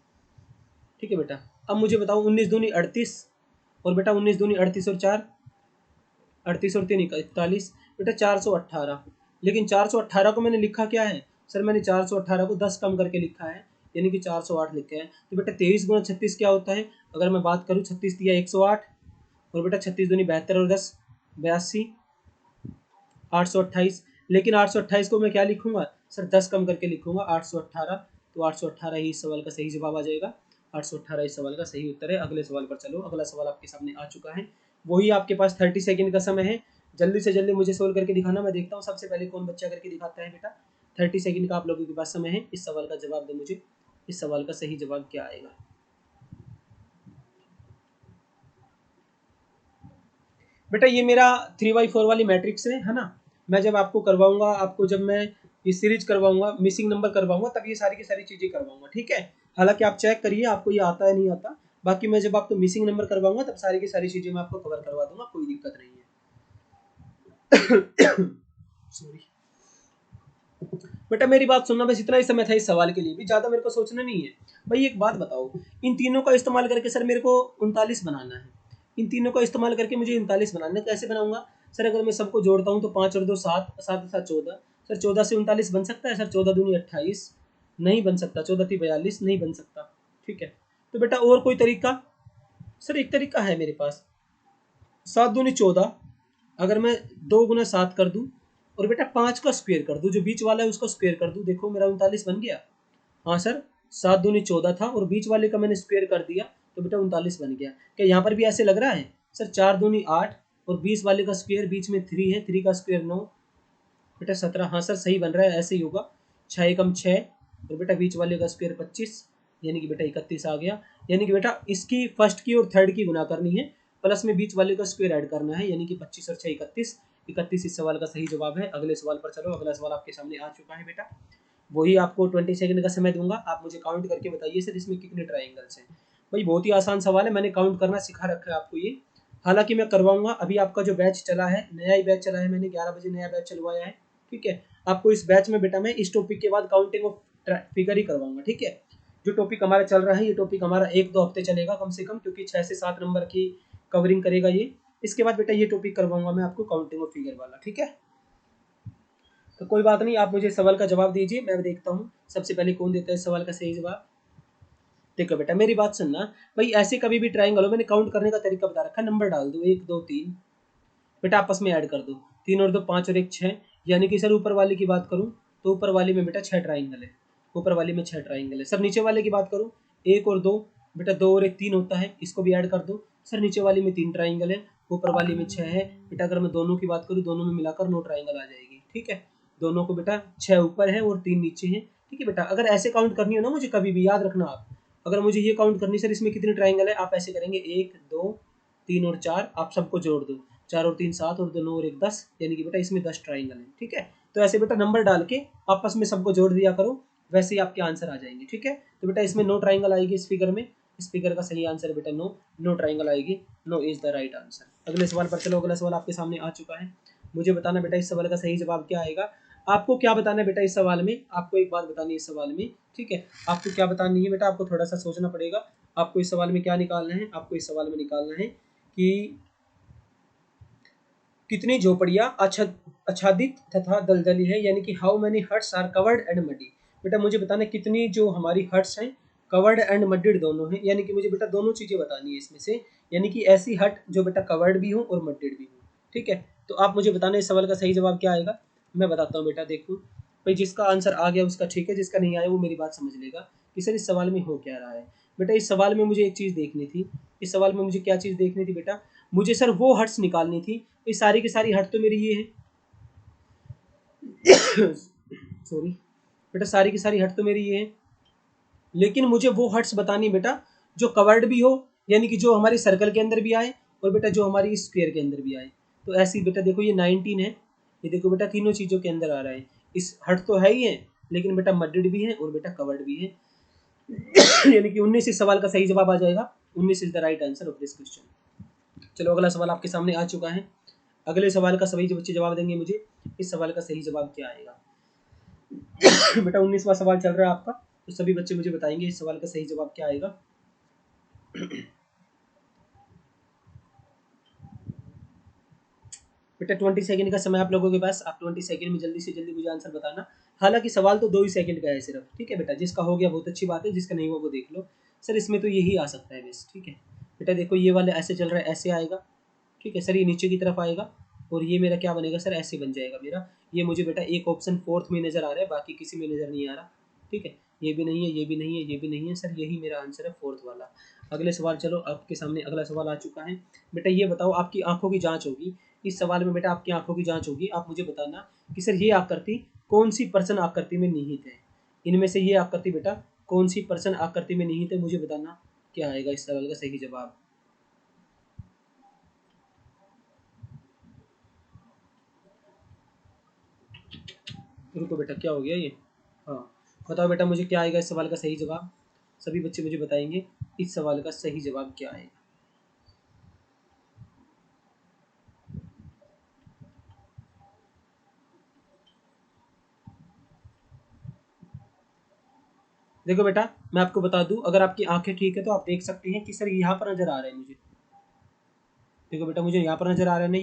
ठीक है बेटा? अब मुझे बताओ 19 दूनी 38, और बेटा 19 दूनी 38 और 4, 38 और 3 41 बेटा 418। लेकिन 418 को मैंने लिखा क्या है? सर मैंने 418 को 10 कम करके लिखा है, यानी कि 408 लिखा है। तो बेटा 23 गुना 36 क्या होता है? अगर मैं बात करूँ 36 दिया 108, और बेटा 36 दूनी 72 और 10 82, 828। लेकिन 828 को मैं क्या लिखूंगा सर? 10 कम करके लिखूंगा 818, तो 818 ही इस सवाल का सही जवाब आ जाएगा। 818 इस सवाल का सही उत्तर है। अगले सवाल पर चलो। अगला सवाल आपके सामने आ चुका है। वही आपके पास 30 सेकंड का समय है। जल्दी से जल्दी मुझे सोल्व करके दिखाना। मैं देखता हूँ सबसे पहले कौन बच्चा करके दिखाता है बेटा। 30 सेकंड का आप लोगों के पास समय है। इस सवाल का जवाब दो मुझे। इस सवाल का सही जवाब क्या आएगा? बेटा ये मेरा 3/4 वाली मैट्रिक्स है ना? मैं जब आपको करवाऊंगा, आपको जब मैं ये सीरीज करवाऊंगा, मिसिंग नंबर करवाऊंगा, तब ये सारी की सारी चीजें करवाऊंगा, ठीक है। हालांकि आप चेक करिए आपको ये आता है नहीं आता, बाकी मैं जब आपको मिसिंग नंबर करवाऊंगा तब सारी की सारी चीजें मैं आपको कवर करवा दूंगा, कोई दिक्कत नहीं है। सॉरी बेटा, मेरी बात सुनना, बस इतना ही समय था इस सवाल के लिए, भी ज्यादा मेरे को सोचना नहीं है। भाई एक बात बताओ, इन तीनों का इस्तेमाल करके सर मेरे को 39 बनाना है, इन तीनों का इस्तेमाल करके मुझे 39 बनाना है। कैसे बनाऊंगा सर? अगर मैं सबको जोड़ता हूँ तो 5 और 2 7, 7 7 14, सर 14 से 39 बन सकता है सर? 14 दूनी 28 नहीं बन सकता, 14 ती 42 नहीं बन सकता, ठीक है। तो बेटा और कोई तरीका? सर एक तरीका है मेरे पास, 7 दूनी 14, अगर मैं 2 गुना 7 कर दूं और बेटा 5 का स्क्वायर कर दूं, जो बीच वाला है उसका स्क्वायर कर दूं, देखो मेरा 39 बन गया। हाँ सर, 7 दूनी 14 था और बीच वाले का मैंने स्क्वायर कर दिया तो बेटा 39 बन गया। क्या यहाँ पर भी ऐसे लग रहा है सर? 4 दूनी 8 और 20 वाले का स्क्वायर, बीच में 3 है, 3 का स्क्वायर 9, बेटा 17। हाँ सर सही बन रहा है, ऐसे ही होगा। 6 एकम 6 और बेटा बीच वाले का स्क्वायर 25, यानी कि बेटा 31 आ गया। यानी कि बेटा इसकी फर्स्ट की और थर्ड की गुना करनी है, प्लस में बीच वाले का स्क्वायर ऐड करना है, यानी कि 25 और 6 31। 31 इस सवाल का सही जवाब है। अगले सवाल पर चलो, अगला सवाल आपके सामने आ चुका है बेटा। वही आपको 20 सेकंड का समय दूंगा, आप मुझे काउंट करके बताइए सर इसमें कितने ट्राइंगल्स हैं। भाई बहुत ही आसान सवाल है, मैंने काउंट करना सिखा रखा है आपको ये। हालांकि मैं करवाऊंगा, अभी आपका जो बैच चला है, नया ही बैच चला है, मैंने 11 बजे नया बैच चलवाया है, ठीक है। आपको इस बैच में बेटा मैं इस टॉपिक के बाद काउंटिंग ऑफ फिगर ही करवाऊंगा, ठीक है। जो टॉपिक हमारा चल रहा है, ये टॉपिक हमारा 1-2 हफ्ते चलेगा कम से कम, क्योंकि 6 से 7 नंबर की कवरिंग करेगा ये। इसके बाद बेटा ये टॉपिक करवाऊंगा मैं आपको काउंटिंग ऑफ फिगर वाला, ठीक है। तो कोई बात नहीं, आप मुझे इस सवाल का जवाब दीजिए, मैं देखता हूँ सबसे पहले कौन देता है इस सवाल का सही जवाब। देखो बेटा मेरी बात सुनना, भाई ऐसे कभी भी ट्राइंगल हो, मैंने काउंट करने का तरीका बता रखा है, नंबर डाल दो 1 2 3, बेटा आपस में ऐड कर दो, 3 और 2 5 और 1 6, यानी कि सर ऊपर वाले की बात करूँ तो ऊपर वाले में बेटा 6 ट्राइंगल है, ऊपर वाले में 6 ट्राइंगल है। सर नीचे वाले की बात करूँ, 1 और 2, बेटा 2 और 1 3 होता है, इसको भी ऐड कर दो। सर नीचे वाले में 3 ट्राइंगल है, ऊपर वाले में 6 है, बेटा अगर मैं दोनों की बात करूँ, दोनों में मिलाकर 9 ट्राइंगल आ जाएगी, ठीक है। दोनों को बेटा 6 ऊपर है और 3 नीचे है, ठीक है बेटा। अगर ऐसे काउंट करनी हो ना मुझे, कभी भी याद रखना आप, अगर मुझे ये काउंट करनी सर इसमें कितने ट्राइंगल है, आप ऐसे करेंगे 1 2 3 और 4, आप सबको जोड़ दो, 4 और 3 7 और 2 9 और 1 10, यानी कि बेटा इसमें 10 ट्राइंगल है, ठीक है। तो ऐसे बेटा नंबर डाल के आपस में सबको जोड़ दिया करो, वैसे ही आपके आंसर आ जाएंगे, ठीक है। तो बेटा इसमें 9 ट्राइंगल आएगी इस फिगर में, इस फिगर का सही आंसर बेटा 9, 9 ट्राइंगल आएगी, 9 इज द राइट आंसर। अगले सवाल पर चलो, अगला सवाल आपके सामने आ चुका है, मुझे बताना बेटा इस सवाल का सही जवाब क्या आएगा। आपको क्या बताना है बेटा इस सवाल में, आपको एक बात बतानी है इस सवाल में, ठीक है। आपको क्या बतानी है बेटा, आपको थोड़ा सा सोचना पड़ेगा। आपको इस सवाल में क्या निकालना है, आपको इस सवाल में निकालना है कि कितनी झोपड़ियां आच्छादित तथा दलदली है, यानी कि how many huts are covered and muddy. बेटा मुझे बताना कितनी जो हमारी हट्स हैं, कवर्ड एंड मडिड दोनों हैं, यानी कि मुझे बेटा दोनों चीजें बतानी है इसमें से, यानी कि ऐसी हट जो बेटा कवर्ड भी हो और मडिड भी हो, ठीक है। तो आप मुझे बताना इस सवाल का सही जवाब क्या आएगा। मैं बताता हूँ बेटा, देखो भाई जिसका आंसर आ गया उसका ठीक है, जिसका नहीं आया वो मेरी बात समझ लेगा कि सर इस सवाल में हो क्या रहा है। बेटा इस सवाल में मुझे एक चीज़ देखनी थी, इस सवाल में मुझे क्या चीज़ देखनी थी बेटा, मुझे सर वो हट्स निकालनी थी, ये सारी की सारी हट तो मेरी ये है। सॉरी बेटा, सारी की सारी हट तो मेरी ये है, लेकिन मुझे वो हट्स बतानी बेटा जो कवर्ड भी हो, यानी कि जो हमारी सर्कल के अंदर भी आए और बेटा जो हमारी स्क्वायर के अंदर भी आए। तो ऐसी बेटा देखो ये 19 है, ये देखो बेटा तीनों चीज़ों के अंदर आ रहा है, इस हट तो है ही है, लेकिन बेटा मडेड भी है और बेटा कवर्ड भी है। यानी कि 19 इस सवाल का सही जवाब आ जाएगा, 19 is the right answer of this question. चलो अगला सवाल आपके सामने आ चुका है, अगले सवाल का सभी जो बच्चे जवाब देंगे मुझे इस सवाल का सही जवाब क्या आएगा। बेटा 19वां सवाल चल रहा है आपका, तो सभी बच्चे मुझे बताएंगे इस सवाल का सही जवाब क्या आएगा। बेटा 20 सेकंड का समय आप लोगों के पास, आप 20 सेकंड में जल्दी से जल्दी मुझे आंसर बताना। हालांकि सवाल तो 2 ही सेकंड का है सिर्फ, ठीक है बेटा। जिसका हो गया बहुत अच्छी बात है, जिसका नहीं हुआ वो देख लो। सर इसमें तो यही आ सकता है बस, ठीक है बेटा। देखो ये वाले ऐसे चल रहा है, ऐसे आएगा, ठीक है सर, ये नीचे की तरफ आएगा और ये मेरा क्या बनेगा सर, ऐसे बन जाएगा मेरा। ये मुझे बेटा एक ऑप्शन फोर्थ में नज़र आ रहा है, बाकी किसी में नज़र नहीं आ रहा, ठीक है। ये भी नहीं है, ये भी नहीं है, ये भी नहीं है सर, यही मेरा आंसर है फोर्थ वाला। अगले सवाल चलो, आपके सामने अगला सवाल आ चुका है। बेटा ये बताओ, आपकी आंखों की जांच होगी इस सवाल में, बेटा आपकी आंखों की जांच होगी। आप मुझे बताना कि सर ये आकृति कौन सी पर्सन आकृति में निहित है, इनमें से ये आकृति बेटा कौन सी पर्सन आकृति में निहित है, मुझे बताना क्या आएगा इस सवाल का सही जवाब। रुको बेटा, क्या हो गया ये? हाँ, बताओ बेटा मुझे क्या आएगा इस सवाल का सही जवाब? सभी बच्चे मुझे बताएंगे इस सवाल का सही जवाब क्या आएगा। देखो बेटा, मैं आपको बता दूं, अगर आपकी आंखें ठीक है तो आप देख सकते हैं कि सर यहाँ पर नजर आ रहा है मुझे। देखो बेटा, मुझे यहाँ पर नजर आ रहा है ना,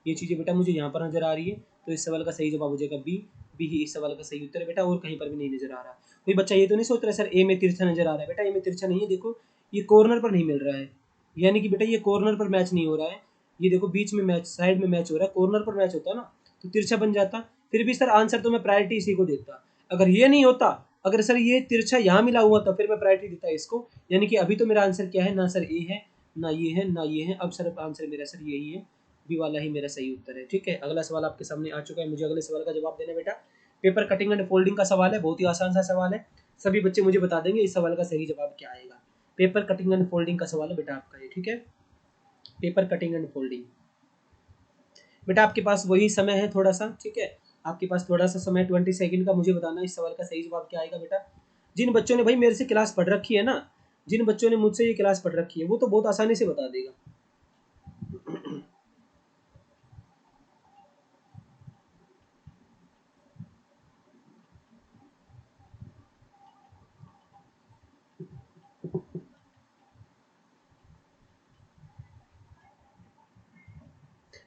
ये चीज़ें बेटा मुझे यहाँ पर नजर आ रही है। तो इस सवाल का सही जवाब हो जाएगा बी। बी ही इस सवाल का सही उत्तर है बेटा, और कहीं पर भी नहीं नजर आ रहा। कोई बच्चा ये तो नहीं सोच रहा सर ए में तिरछा नजर आ रहा है। बेटा ए में तिरछा नहीं है, देखो ये कॉर्नर पर नहीं मिल रहा है, यानी कि बेटा ये कॉर्नर पर मैच नहीं हो रहा है। ये देखो बीच में मैच, साइड में मैच हो रहा है, कॉर्नर पर मैच होता ना तो तिरछा बन जाता। फिर भी सर आंसर तो मैं प्रायोरिटी इसी को देता। अगर ये नहीं होता, अगर सर ये तिरछा यहाँ मिला हुआ था, फिर मैं प्रायोरिटी देता इसको। यानी कि अभी तो मेरा आंसर क्या है, ना सर ए है, ना ये है, ना ये है। अब सर आंसर मेरा सर यही है, बी वाला ही मेरा सही उत्तर है। ठीक है, अगला सवाल आपके सामने आ चुका है, मुझे अगले सवाल का जवाब देना बेटा। पेपर कटिंग एंड फोल्डिंग का सवाल है, बहुत ही आसान सा सवाल है। सभी बच्चे मुझे बता देंगे इस सवाल का सही जवाब क्या आएगा। पेपर कटिंग एंड फोल्डिंग का सवाल है बेटा आपका ये। ठीक है, पेपर कटिंग एंड फोल्डिंग। बेटा आपके पास वही समय है थोड़ा सा, ठीक है, आपके पास थोड़ा सा समय 20 सेकंड का। मुझे बताना इस सवाल का सही जवाब क्या आएगा बेटा। जिन बच्चों ने भाई मेरे से क्लास पढ़ रखी है ना, जिन बच्चों ने मुझसे ये क्लास पढ़ रखी है, वो तो बहुत आसानी से बता देगा।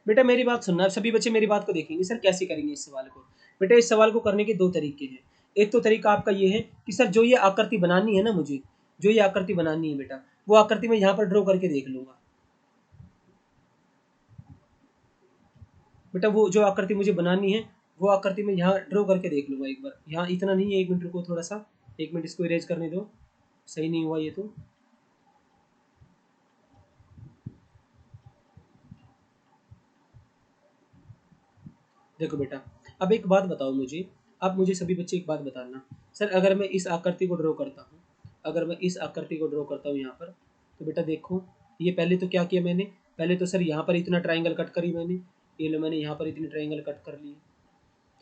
बेटा मेरी बात सुनना, सभी बच्चे मेरी बात को देखेंगे सर कैसे करेंगे इस सवाल को। बेटा इस सवाल को करने के दो तरीके हैं। एक तो तरीका आपका ये है कि सर जो ये आकृति बनानी है ना मुझे, जो ये आकृति बनानी है बेटा, वो आकृति मैं यहाँ पर ड्रॉ करके देख लूंगा। बेटा वो जो आकृति मुझे बनानी है, वो आकृति मैं यहाँ ड्रॉ करके देख लूंगा एक बार। यहाँ इतना नहीं है, 1 मिनट रुको थोड़ा सा, 1 मिनट इसको इरेज करने दो। सही नहीं हुआ ये तो। देखो बेटा, अब एक बात बताओ मुझे, अब मुझे सभी बच्चे एक बात बताना। सर अगर मैं इस आकृति को ड्रॉ करता हूँ, अगर मैं इस आकृति को ड्रॉ करता हूँ यहाँ पर, तो बेटा देखो ये पहले तो क्या किया मैंने, पहले तो सर यहाँ पर इतना ट्राइंगल कट करी मैंने, ये लो मैंने यहाँ पर इतनी ट्राइंगल कट कर ली,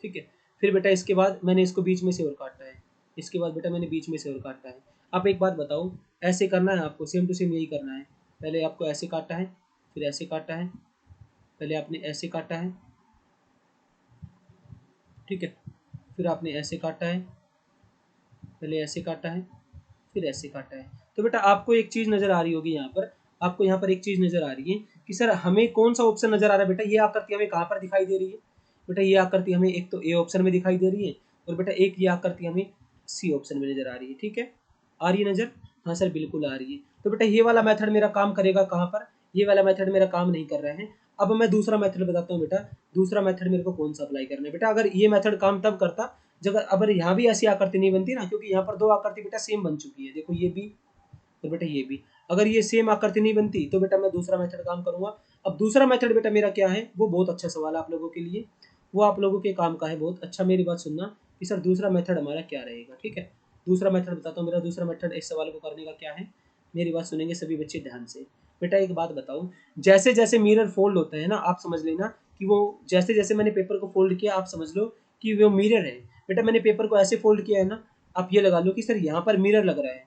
ठीक है। फिर बेटा इसके बाद मैंने इसको बीच में से और काटा है, इसके बाद बेटा मैंने बीच में से और काटा है। आप एक बात बताओ, ऐसे करना है आपको, सेम टू सेम यही करना है। पहले आपको ऐसे काटा है, फिर ऐसे काटा है, पहले आपने ऐसे काटा है, ठीक है, फिर आपने ऐसे काटा है, पहले ऐसे काटा है, फिर ऐसे काटा है। तो बेटा आपको एक चीज़ नज़र आ रही होगी यहाँ पर, आपको यहाँ पर एक चीज़ नज़र आ रही है कि सर हमें कौन सा ऑप्शन नज़र आ रहा है बेटा। ये आकृति हमें कहाँ पर दिखाई दे रही है बेटा, ये आकृति हमें एक तो ए ऑप्शन में दिखाई दे रही है, और बेटा एक ये आकृति हमें सी ऑप्शन में नज़र आ रही है। ठीक है, आ रही है नज़र? हाँ सर बिल्कुल आ रही है। तो बेटा ये वाला मेथड मेरा काम करेगा कहाँ पर, ये वाला मेथड मेरा काम नहीं कर रहा है। अब मैं दूसरा मेथड बताता हूँ बेटा, दूसरा मेथड मेरे को कौन सा अप्लाई करना है बेटा। अगर ये मेथड काम तब करता जब, अगर यहाँ भी ऐसी आकृति नहीं बनती ना, क्योंकि यहाँ पर दो आकृति बेटा सेम बन चुकी है, देखो ये भी और बेटा ये भी। अगर ये सेम आकृति नहीं बनती तो बेटा मैं दूसरा मेथड काम करूंगा। अब दूसरा मेथड बेटा मेरा क्या है, वो बहुत अच्छा सवाल है आप लोगों के लिए, वो आप लोगों के काम का है बहुत अच्छा। मेरी बात सुनना कि सर दूसरा मेथड हमारा क्या रहेगा। ठीक है, दूसरा मेथड बताता हूँ, मेरा दूसरा मेथड इस सवाल को करने का क्या है। मेरी बात सुनेंगे सभी बच्चे ध्यान से। बेटा एक बात बताओ, जैसे जैसे मिरर फोल्ड होता है ना, आप समझ लेना कि वो, जैसे जैसे मैंने पेपर को फोल्ड किया, आप समझ लो कि वो मिरर है। बेटा मैंने पेपर को ऐसे फोल्ड किया है ना, आप ये लगा लो कि सर यहाँ पर मिरर लग रहा है,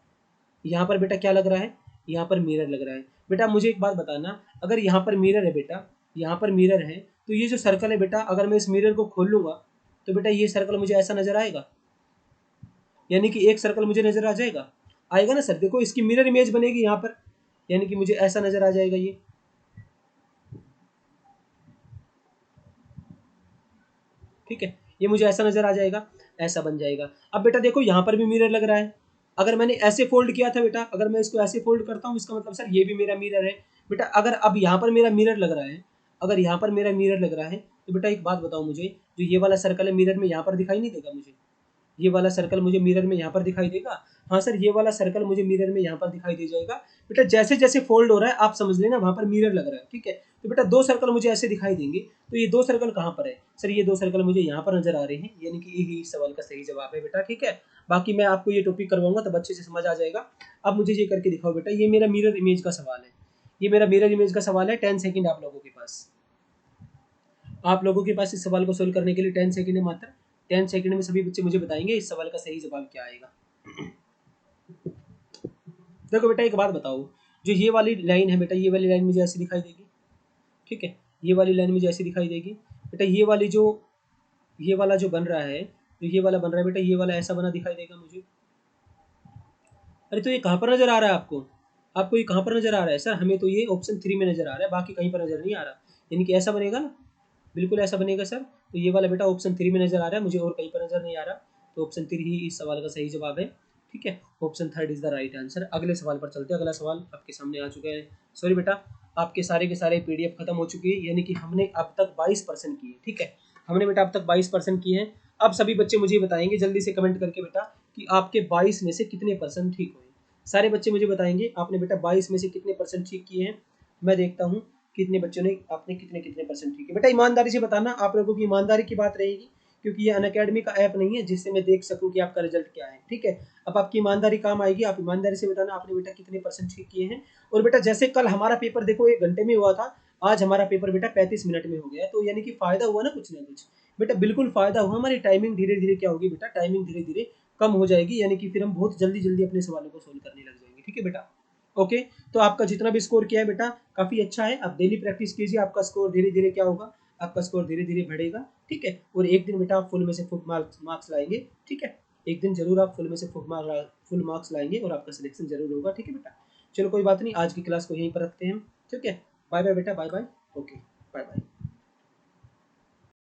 यहाँ पर बेटा क्या लग रहा है, यहाँ पर मिरर लग रहा है। बेटा मुझे एक बात बताना, अगर यहाँ पर मिरर है बेटा, यहाँ पर मिरर है, तो ये जो सर्कल है बेटा, अगर मैं इस मिरर को खोल लूंगा तो बेटा ये सर्कल मुझे ऐसा नजर आएगा, यानी कि एक सर्कल मुझे नजर आ जाएगा, आएगा ना सर। देखो इसकी मिरर इमेज बनेगी यहाँ पर, यानी कि मुझे ऐसा नजर आ जाएगा ये, ठीक है, ये मुझे ऐसा नजर आ जाएगा, ऐसा बन जाएगा। अब बेटा देखो यहाँ पर भी मिरर लग रहा है, अगर मैंने ऐसे फोल्ड किया था बेटा, अगर मैं इसको ऐसे फोल्ड करता हूँ, इसका मतलब सर ये भी मेरा मिरर है बेटा। अगर अब यहाँ पर मेरा मिरर लग रहा है, अगर यहाँ पर मेरा मिरर लग रहा है, तो बेटा एक बात बताओ मुझे, जो ये वाला सर्कल है मिरर में यहाँ पर दिखाई नहीं देगा मुझे, ये वाला सर्कल मुझे मिरर में यहाँ पर दिखाई देगा। हाँ सर ये वाला सर्कल मुझे मिरर में यहाँ पर दिखाई दे जाएगा बेटा। जैसे जैसे फोल्ड हो रहा है आप समझ लेना वहाँ पर मिरर लग रहा है, ठीक है। तो बेटा दो सर्कल मुझे ऐसे दिखाई देंगे, तो ये दो सर्कल कहाँ पर है सर, ये दो सर्कल मुझे यहाँ पर नजर आ रहे हैं, यानी कि यही इस सवाल का सही जवाब है बेटा। ठीक है, बाकी मैं आपको ये टॉपिक करवाऊंगा तब अच्छे से समझ आ जाएगा। अब मुझे ये करके दिखाओ बेटा, ये मेरा मिरर इमेज का सवाल है, ये मेरा मिरर इमेज का सवाल है। 10 सेकंड आप लोगों के पास, आप लोगों के पास इस सवाल को सोल्व करने के लिए 10 सेकंड है मात्र। 10 सेकंड में सभी बच्चे मुझे बताएंगे इस सवाल का सही जवाब क्या आएगा। देखो बेटा एक बात बताओ, जो ये वाली लाइन है बेटा, ये वाली लाइन मुझे ऐसी दिखाई देगी, ठीक है, ये वाली लाइन मुझे ऐसी दिखाई देगी बेटा। ये वाला जो बन रहा है, तो ये वाला बन रहा है बेटा, ये वाला ऐसा बना दिखाई देगा मुझे। अरे तो ये कहाँ पर नजर आ रहा है आपको? आपको ये कहाँ पर नजर आ रहा है सर? हमें तो ये ऑप्शन 3 में नजर आ रहा है, बाकी कहीं पर नजर नहीं आ रहा। यानी कि ऐसा बनेगा ना, बिल्कुल ऐसा बनेगा सर। तो ये वाला बेटा ऑप्शन 3 में नजर आ रहा है मुझे, और कहीं पर नजर नहीं आ रहा। तो ऑप्शन 3 ही इस सवाल का सही जवाब है, ठीक है। Option 3 is the right answer. अगले सवाल पर चलते हैं। अगला सवाल आपके सामने आ चुका है। सॉरी बेटा, आपके सारे के सारे पीडीएफ खत्म हो चुके हैं, यानी कि हमने अब तक 22% किए, ठीक है। हमने बेटा अब तक 22% किए हैं। अब सभी बच्चे मुझे बताएंगे जल्दी से कमेंट करके बेटा कि आपके 22 में से कितने परसेंट ठीक हुए। सारे बच्चे मुझे बताएंगे आपने बेटा 22 में से कितने परसेंट ठीक किए हैं। मैं देखता हूँ कितने बच्चों ने, आपने कितने कितने परसेंट ठीक है। बेटा ईमानदारी से बताना, आप लोगों की ईमानदारी की बात रहेगी, क्योंकि ये अनअकैडमी का ऐप नहीं है जिससे मैं देख सकूं कि आपका रिजल्ट क्या है, ठीक है। अब आपकी ईमानदारी काम आएगी, आप ईमानदारी से बताना आपने बेटा कितने परसेंट ठीक किए हैं। और बेटा जैसे कल हमारा पेपर देखो 1 घंटे में हुआ था, आज हमारा पेपर बेटा 35 मिनट में हो गया है, तो यानी कि फायदा हुआ ना कुछ बेटा, बिल्कुल फायदा हुआ। हमारी टाइमिंग धीरे धीरे क्या होगी बेटा, टाइमिंग धीरे धीरे कम हो जाएगी, यानी कि फिर हम बहुत जल्दी जल्दी अपने सवालों को सोल्व करने लग जाएंगे, ठीक है बेटा। ओके, तो आपका जितना भी स्कोर किया है बेटा काफी अच्छा है। आप डेली प्रैक्टिस कीजिए, आपका स्कोर धीरे धीरे क्या होगा, आपका स्कोर धीरे धीरे बढ़ेगा, ठीक है। और एक दिन बेटा आप फुल में से फुल मार्क्स लाएंगे, ठीक है। एक दिन जरूर आप फुल में से फुल मार्क्स लाएंगे और आपका सिलेक्शन जरूर होगा, ठीक है बेटा। चलो कोई बात नहीं, आज की क्लास को यहीं पर रखते हैं, ठीक है। बाय बाय बेटा, bye bye. Okay, bye bye.